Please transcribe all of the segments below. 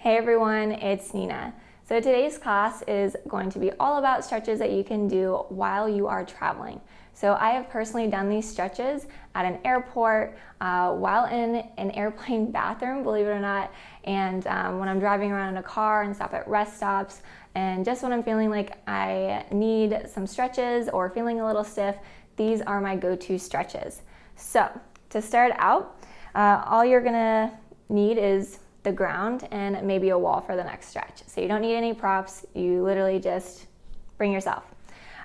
Hey everyone, it's Nina. So today's class is going to be all about stretches that you can do while you are traveling. So I have personally done these stretches at an airport, while in an airplane bathroom, believe it or not, and when I'm driving around in a car and stop at rest stops, and just when I'm feeling like I need some stretches or feeling a little stiff, these are my go-to stretches. So to start out, all you're gonna need is the ground and maybe a wall for the next stretch. So you don't need any props, you literally just bring yourself.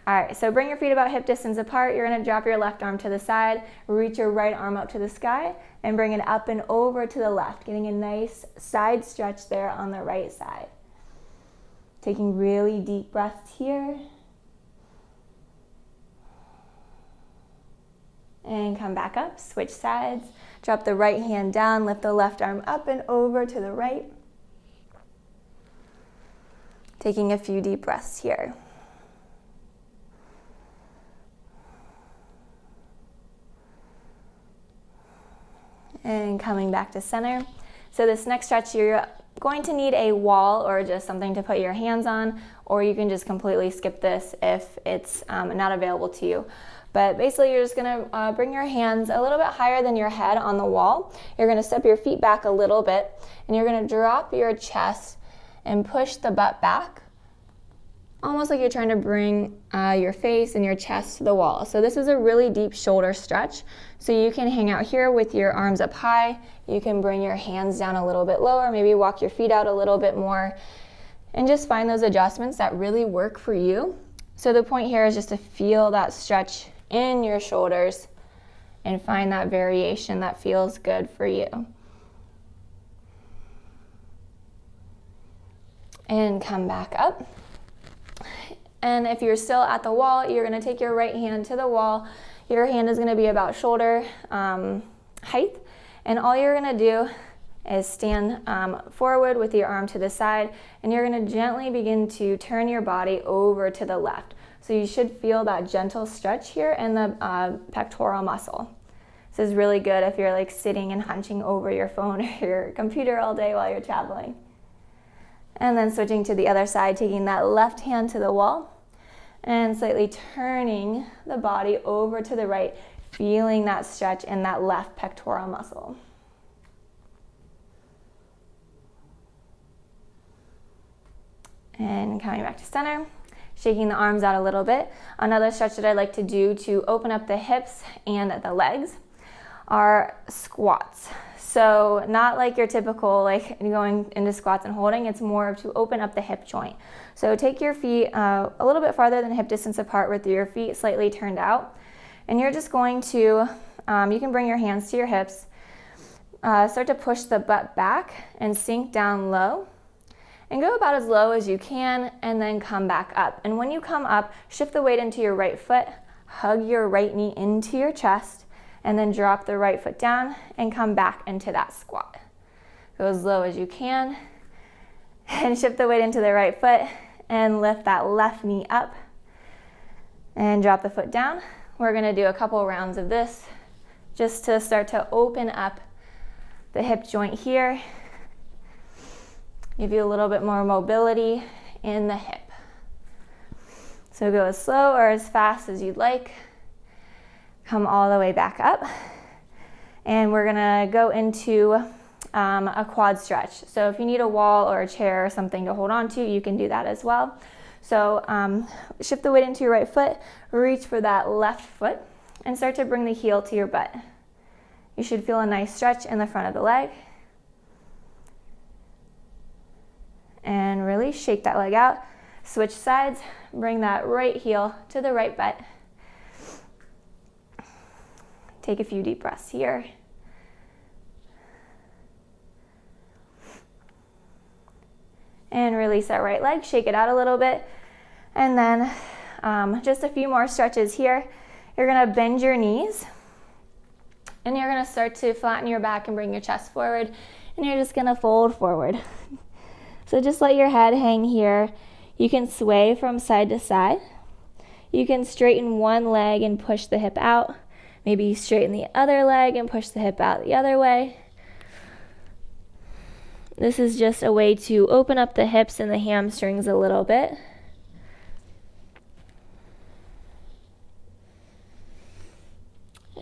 All right, so bring your feet about hip distance apart. You're gonna drop your left arm to the side, reach your right arm up to the sky, and bring it up and over to the left, getting a nice side stretch there on the right side. Taking really deep breaths here. And come back up, switch sides. Drop the right hand down, lift the left arm up and over to the right. Taking a few deep breaths here. And coming back to center. So this next stretch, you're going to need a wall or just something to put your hands on, or you can just completely skip this if it's not available to you. But basically you're just gonna bring your hands a little bit higher than your head on the wall. You're gonna step your feet back a little bit, and you're gonna drop your chest and push the butt back, almost like you're trying to bring your face and your chest to the wall. So this is a really deep shoulder stretch. So you can hang out here with your arms up high. You can bring your hands down a little bit lower, maybe walk your feet out a little bit more, and just find those adjustments that really work for you. So the point here is just to feel that stretch in your shoulders and find that variation that feels good for you. And come back up. And if you're still at the wall, you're gonna take your right hand to the wall. Your hand is gonna be about shoulder height. And all you're gonna do is stand forward with your arm to the side, and you're gonna gently begin to turn your body over to the left. So you should feel that gentle stretch here in the pectoral muscle. This is really good if you're like sitting and hunching over your phone or your computer all day while you're traveling. And then switching to the other side, taking that left hand to the wall and slightly turning the body over to the right, feeling that stretch in that left pectoral muscle. And coming back to center. Shaking the arms out a little bit. Another stretch that I like to do to open up the hips and the legs are squats. So not like your typical like going into squats and holding, it's more to open up the hip joint. So take your feet a little bit farther than hip distance apart with your feet slightly turned out. And you're just going to, you can bring your hands to your hips, start to push the butt back and sink down low. And go about as low as you can, and then come back up. And when you come up, shift the weight into your right foot, hug your right knee into your chest, and then drop the right foot down and come back into that squat. Go as low as you can, and shift the weight into the right foot, and lift that left knee up, and drop the foot down. We're gonna do a couple rounds of this, just to start to open up the hip joint here. Give you a little bit more mobility in the hip. So go as slow or as fast as you'd like. Come all the way back up. And we're gonna go into a quad stretch. So if you need a wall or a chair or something to hold on to, you can do that as well. So shift the weight into your right foot, reach for that left foot, and start to bring the heel to your butt. You should feel a nice stretch in the front of the leg. And really shake that leg out. Switch sides, bring that right heel to the right butt. Take a few deep breaths here. And release that right leg, shake it out a little bit. And then just a few more stretches here. You're gonna bend your knees, and you're gonna start to flatten your back and bring your chest forward, and you're just gonna fold forward. So just let your head hang here. You can sway from side to side. You can straighten one leg and push the hip out. Maybe straighten the other leg and push the hip out the other way. this is just a way to open up the hips and the hamstrings a little bit.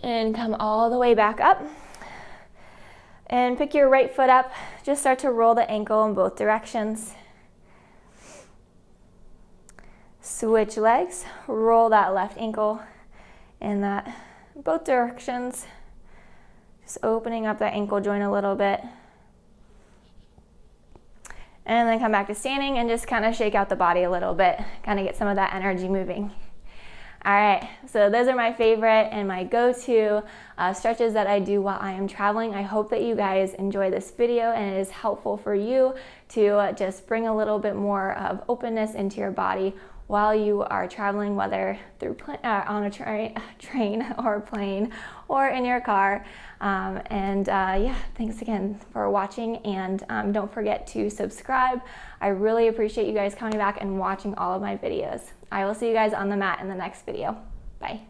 And come all the way back up. And pick your right foot up. Just start to roll the ankle in both directions. Switch legs. Roll that left ankle in that both directions. Just opening up that ankle joint a little bit. And then come back to standing and just kind of shake out the body a little bit. Kind of get some of that energy moving. All right, so those are my favorite and my go-to stretches that I do while I am traveling. I hope that you guys enjoy this video and it is helpful for you to just bring a little bit more of openness into your body while you are traveling, whether through on a train or plane or in your car. Yeah, thanks again for watching, and don't forget to subscribe. I really appreciate you guys coming back and watching all of my videos. I will see you guys on the mat in the next video. Bye.